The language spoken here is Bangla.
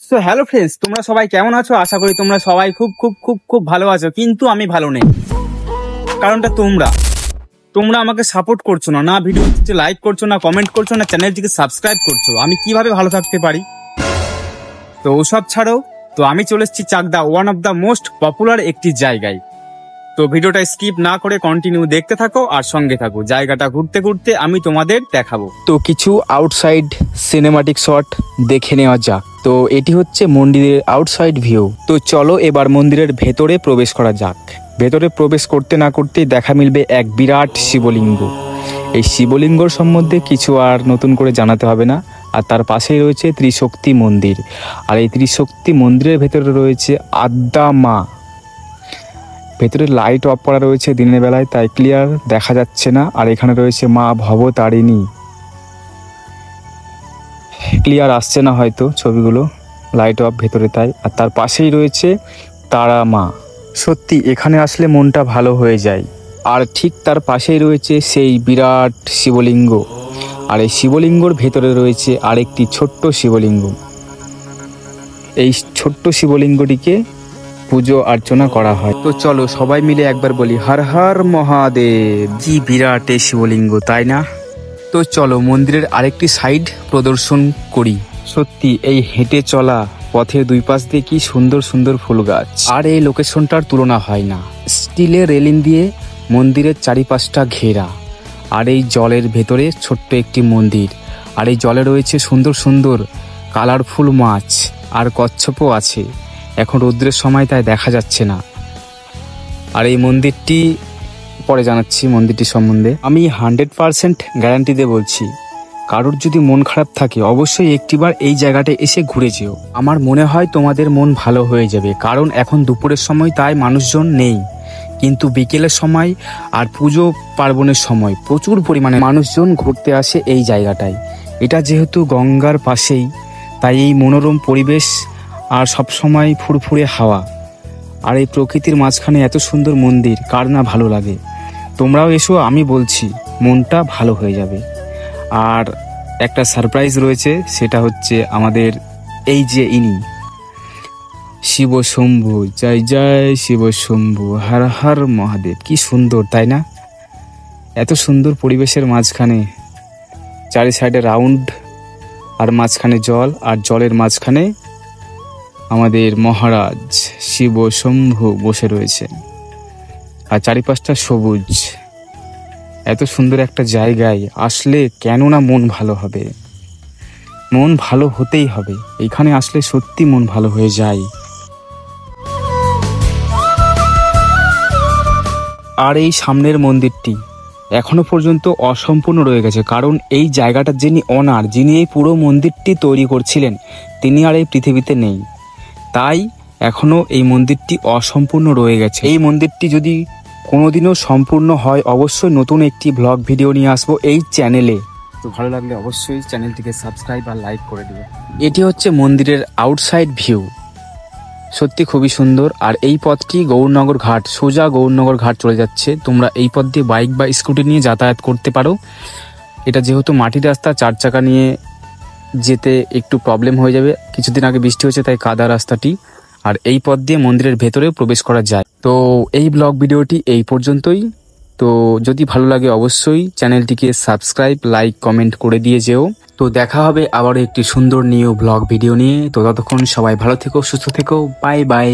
সো হ্যালো ফ্রেন্ডস, তোমরা সবাই কেমন আছো? আশা করি তোমরা সবাই খুব খুব খুব খুব ভালো আছো। কিন্তু আমি ভালো নেই। কারণটা তোমরা আমাকে সাপোর্ট করছো না, ভিডিওতে লাইক করছো না, কমেন্ট করছো না, চ্যানেলটিকে সাবস্ক্রাইব করছো। আমি কিভাবে ভালো থাকতে পারি? তো ওসব ছাড়ো, তো আমি চলে এসেছি Chakdaha, one of the most popular একটি জায়গায়। তো ভিডিওটা স্কিপ না করে কন্টিনিউ দেখতে থাকো আর সঙ্গে থাকো। জায়গাটা ঘুরতে ঘুরতে আমি তোমাদের দেখাবো। তো কিছু আউটসাইড সিনেমাটিক শট দেখে নেওয়া যাক। তো এটি হচ্ছে মন্দিরের আউটসাইড ভিউ। তো চলো এবার মন্দিরের ভেতরে প্রবেশ করা যাক। ভেতরে প্রবেশ করতে না করতেই দেখা মিলবে এক বিরাট শিবলিঙ্গ। এই শিবলিঙ্গর সম্বন্ধে কিছু আর নতুন করে জানাতে হবে না। আর তার পাশেই রয়েছে ত্রিশক্তি মন্দির। আর এই ত্রিশক্তি মন্দিরের ভেতরে রয়েছে আদ্যা মা। ভেতরে লাইট অফ করা রয়েছে দিনের বেলায়, তাই ক্লিয়ার দেখা যাচ্ছে না। আর এখানে রয়েছে মা ভবতারিণী, ক্লিয়ার আসছে না হয়তো ছবিগুলো, লাইট অফ ভেতরে তাই। আর তার পাশেই রয়েছে তারা মা। সত্যি এখানে আসলে মনটা ভালো হয়ে যায়। আর ঠিক তার পাশেই রয়েছে সেই বিরাট শিবলিঙ্গ। আর এই শিবলিঙ্গর ভেতরে রয়েছে আরেকটি ছোট্ট শিবলিঙ্গ। এই ছোট্ট শিবলিঙ্গটিকে পুজো অর্চনা করা হয়। তো চলো সবাই মিলে একবার বলি হর হর মহাদেব। কি বিরাট এই শিবলিঙ্গ, তাই না? তো চলো মন্দিরের আরেকটি সাইড প্রদর্শন করি। সত্যি এই হেঁটে চলা পথের দুই পাশ দিয়ে কি সুন্দর সুন্দর ফুল গাছ। আর এই লোকেশনটার তুলনা হয় না। স্টিলের রেলিং দিয়ে মন্দিরের চারিপাশটা ঘেরা। আর এই জলের ভেতরে ছোট্ট একটি মন্দির। আর এই জলে রয়েছে সুন্দর সুন্দর কালারফুল মাছ আর কচ্ছপও আছে। এখন রৌদ্রের সময় তাই দেখা যাচ্ছে না। আর এই মন্দিরটি পরে জানাচ্ছি মন্দিরটি সম্বন্ধে। আমি 100% গ্যারান্টি দিয়ে বলছি, কারোর যদি মন খারাপ থাকে অবশ্যই একটিবার এই জায়গাটায় এসে ঘুরে যেও। আমার মনে হয় তোমাদের মন ভালো হয়ে যাবে। কারণ এখন দুপুরের সময় তাই মানুষজন নেই, কিন্তু বিকেলের সময় আর পুজো পার্বণের সময় প্রচুর পরিমাণে মানুষজন ঘুরতে আসে এই জায়গাটায়। এটা যেহেতু গঙ্গার পাশেই, তাই এই মনোরম পরিবেশ আর সবসময় ফুরফুরে হাওয়া আর এই প্রকৃতির মাঝখানে এত সুন্দর মন্দির কার না ভালো লাগে। তোমরাও এসো, আমি বলছি মনটা ভালো হয়ে যাবে। আর একটা সারপ্রাইজ রয়েছে, সেটা হচ্ছে আমাদের এই যে ইনি শিব শম্ভু। জয় জয় শিব শম্ভু, হর হর মহাদেব। কি সুন্দর তাই না? এত সুন্দর পরিবেশের মাঝখানে চারি সাইডে রাউন্ড, আর মাঝখানে জল, আর জলের মাঝখানে আমাদের মহারাজ শিব শম্ভু বসে রয়েছে। আর চারিপাশটা সবুজ। এত সুন্দর একটা জায়গায় আসলে কেন না মন ভালো হবে? মন ভালো হতেই হবে। এখানে আসলে সত্যি মন ভালো হয়ে যায়। আর এই সামনের মন্দিরটি এখনো পর্যন্ত অসম্পূর্ণ রয়ে গেছে। কারণ এই জায়গাটার যিনি ওনার, যিনি এই পুরো মন্দিরটি তৈরি করছিলেন, তিনি আর এই পৃথিবীতে নেই। তাই এখনো এই মন্দিরটি অসম্পূর্ণ রয়ে গেছে। এই মন্দিরটি যদি কোনোদিনও সম্পূর্ণ হয় অবশ্যই নতুন একটি ব্লগ ভিডিও নিয়ে আসবো এই চ্যানেলে। তো ভালো লাগলে অবশ্যই চ্যানেলটিকে সাবস্ক্রাইব আর লাইক করে দেবে। এটি হচ্ছে মন্দিরের আউটসাইড ভিউ। সত্যি খুবই সুন্দর। আর এই পথটি গৌরনগর ঘাট, সোজা গৌরনগর ঘাট চলে যাচ্ছে। তোমরা এই পথ দিয়ে বাইক বা স্কুটি নিয়ে যাতায়াত করতে পারো। এটা যেহেতু মাটির রাস্তা, 4 চাকা নিয়ে যেতে একটু প্রবলেম হয়ে যাবে। কিছুদিন আগে বৃষ্টি হয়েছে তাই কাদা রাস্তাটি। আর এই পথ দিয়ে মন্দিরের ভেতরে প্রবেশ করা যায়। তো এই ব্লগ ভিডিওটি এই পর্যন্তই। তো যদি ভালো লাগে অবশ্যই চ্যানেলটিকে সাবস্ক্রাইব, লাইক, কমেন্ট করে দিয়ে যেও। তো দেখা হবে আবারও একটি সুন্দর নিউ ব্লগ ভিডিও নিয়ে। তো ততক্ষণ সবাই ভালো থেকো, সুস্থ থেকো। Bye bye.